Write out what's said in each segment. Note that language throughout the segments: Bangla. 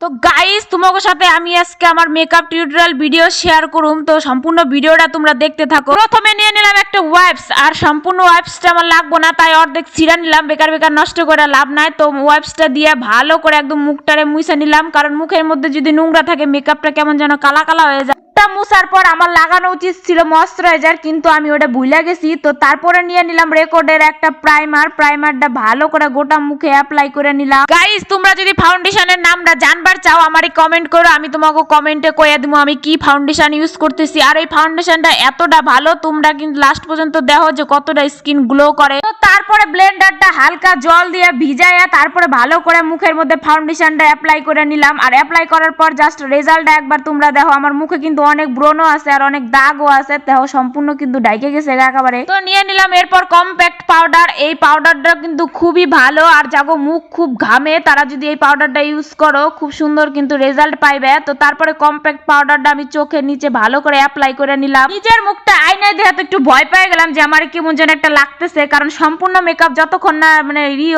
তো গাইস তোমাদের সাথে আমি আজকে আমার মেকআপ টিউটোরিয়াল ভিডিও শেয়ার করুম। তো সম্পূর্ণ ভিডিওটা তোমরা দেখতে থাকো। প্রথমে নিয়ে নিলাম একটা ওয়াইপস, আর সম্পূর্ণ ওয়াইপসটা আমার লাগবে না, তাই অর্ধেক ছিঁড়া নিলাম, বেকার বেকার নষ্ট করে লাভ নাই। তো ওয়াইপসটা দিয়ে ভালো করে একদম মুখটারে মুছে নিলাম, কারণ মুখের মধ্যে যদি নোংরা থাকে মেকআপটা কেমন যেন কালা কালা হয়ে যায়। মুছার পর আমার লাগানো উচিত ছিল ময়শ্চারাইজার, কিন্তু আমি ওটা ভুলে গেছি। তো তারপরে নিয়ে নিলাম রেকর্ডের একটা প্রাইমারটা ভালো করে গোটা মুখে অ্যাপ্লাই করে নিলাম। গাইস তোমরা যদি ফাউন্ডেশনের নামটা জানবার চাও আমারই কমেন্ট করো, আমি তোমাকে কমেন্টে কইয়া দিব আমি কি ফাউন্ডেশন ইউজ করতেছি। আর এই ফাউন্ডেশনটা এতটা ভালো, তোমরা কিন্তু লাস্ট পর্যন্ত দেখো যে কতটা স্কিন গ্লো করে। তো তারপরে ব্লেন্ডারটা হালকা জল দিয়ে ভিজাইয়া তারপরে ভালো করে মুখের মধ্যে ফাউন্ডেশনটা অ্যাপ্লাই করে নিলাম। আর অ্যাপ্লাই করার পর জাস্ট রেজাল্টটা একবার তোমরা দেখো। আমার মুখে কিন্তু অনেক ব্রণও আছে আর অনেক দাগও আছে, দেখো সম্পূর্ণ কিন্তু ডাইকে গেছে একেবারে। তো নিয়ে নিলাম এরপর কম্প্যাক্ট পাউডার। এই পাউডারটা কিন্তু খুবই ভালো, আর যাগো মুখ খুব ঘামে তারা যদি এই পাউডারটা ইউজ করো খুব সুন্দর কিন্তু রেজাল্ট পাইবে। তো তারপরে কম্প্যাক্ট পাউডারটা আমি চোখের নিচে ভালো করে অ্যাপ্লাই করে নিলাম। নিজের মুখটা আয়নায় দেখে তো একটু ভয় পেয়ে গেলাম যে আমার কেমন যেন একটা লাগতেছে, কারণ সম্পূর্ণ মেকআপ যতক্ষণ না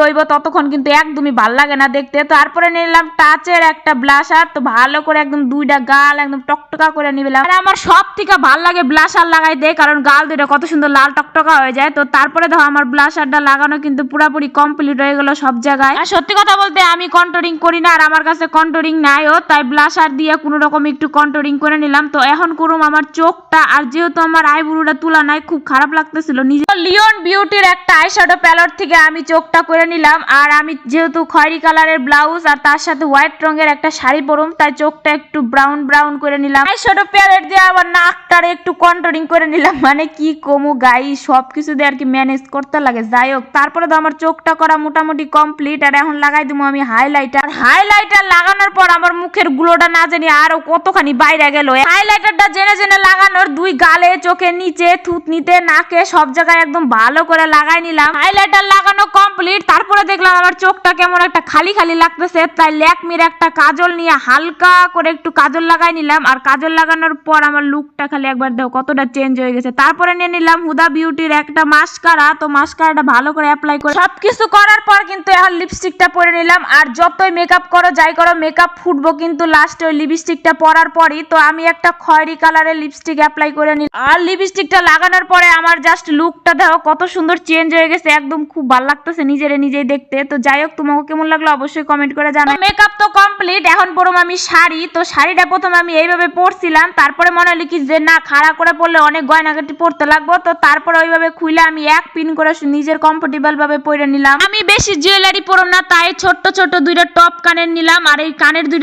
হইব ততক্ষণ কিন্তু একদমই ভাল লাগে না দেখতে। তারপরে নিলাম টাচের একটা ব্লাশার, তো ভালো করে একদম দুইটা গাল একদম টকটকা করে নিলাম। আর আমার সব থেকে ভাল লাগে ব্লাশার লাগাইতে, কারণ গাল দুইটা কত সুন্দর লাল টকটকা হয়ে যায়। তো তারপরে দেখো আমার ব্লাশারটা লাগানো কিন্তু পুরোপুরি কমপ্লিট হয়ে গেল সব জায়গায়। আর সত্যি কথা বলতে আমি কন্ট্রোলিং করি না, আর আমার কাছে কন্ট্রোলিং নাইও, তাই ব্লাশার দিয়ে কোনো রকম একটু কন্ট্রোলিং করে নিলাম। তো এখন করুম আমার চোখটা, আর যেহেতু আমার আইব্রোটা তুলা নাই খুব খারাপ লাগতেছিল নিজে, লিওন বিউটির একটা আইশ্যাডো প্যালেট থেকে আমি চোখটা করে নিলাম। আর আমি যেহেতু খয়েরি কালারের ব্লাউজ আর তার সাথে হোয়াইট রঙের একটা শাড়ি পরুম, তাই চোখটা একটু ব্রাউন করে নিলাম। আইশ্যাডো প্যালেট দিয়ে আবার নাকটারে একটু কন্ট্রোলিং করে নিলাম, মানে কি কমু গাই সবকিছু দিয়ে আর কি ম্যানেজ করতে লাগে। যাই হোক তারপরে তো আমার চোখটা করা মোটামুটি কমপ্লিট। আর এখন লাগাই দিব আমি হাইলাইটার লাগানোর পর আমার মুখের গুলোটা না জানি আরো কতখানি বাইরে গেল। হাইলাইটারটা জেনে লাগানোর দুই গালে, চোখের নিচে, থুতনিতে, নাকে সব জায়গায় একদম ভালো করে লাগাই নিলাম। হাইলাইটার লাগানো কমপ্লিট। তারপরে দেখলাম আমার চোখটা কেমন একটা খালি লাগতেছে, তাই ল্যাকমির একটা কাজল নিয়ে হালকা করে একটু কাজল লাগাই নিলাম। আর কাজল লাগানোর পর আমার লুকটা খালি একবার দেখো কতটা চেঞ্জ হয়ে গেছে। তারপরে নিয়ে নিলাম হুদা বিউটির একটা মাস্কারা, তো মাস্কারাটা ভালো করে অ্যাপ্লাই করে সবকিছু করার পর কিন্তু এখন লিপস্টিকটা পরে নিলাম। আর যতই মেকআপ করো যাই করো মেকআপ ফুটবো কিন্তু লাস্টে ওই লিপস্টিকটা পরার পরই। তো আমি একটা খয়েরি কালারের লিপস্টিক অ্যাপ্লাই করে নিলাম। আর লিপস্টিকটা লাগানোর পরে আমার জাস্ট লুকটা দেখো কত সুন্দর চেঞ্জ হয়ে গেছে, একদম খুব ভালো লাগতেছে নিজেই দেখতে। তো যাই হোক তোমাকে কেমন লাগলো অবশ্যই কমেন্ট করে জানাও। মেকআপ তো কমপ্লিট, এখন পরম আমি শাড়ি। তো শাড়িটা প্রথমে আমি এইভাবে পরছিলাম, তারপরে মনে হলো কি যে না খাড়া করে পরলে অনেক গয়নাগাটি পরতে লাগবো। তো তারপরে ওইভাবে খুলে আমি এক পিন করে নিজের কমফোর্টেবল ভাবে পরে নিলাম। আমি বেশি জুয়েলারি পরম না, তাই ছোট্ট দুইটা টপ কানের নিলাম। আর এই কানের দুইটা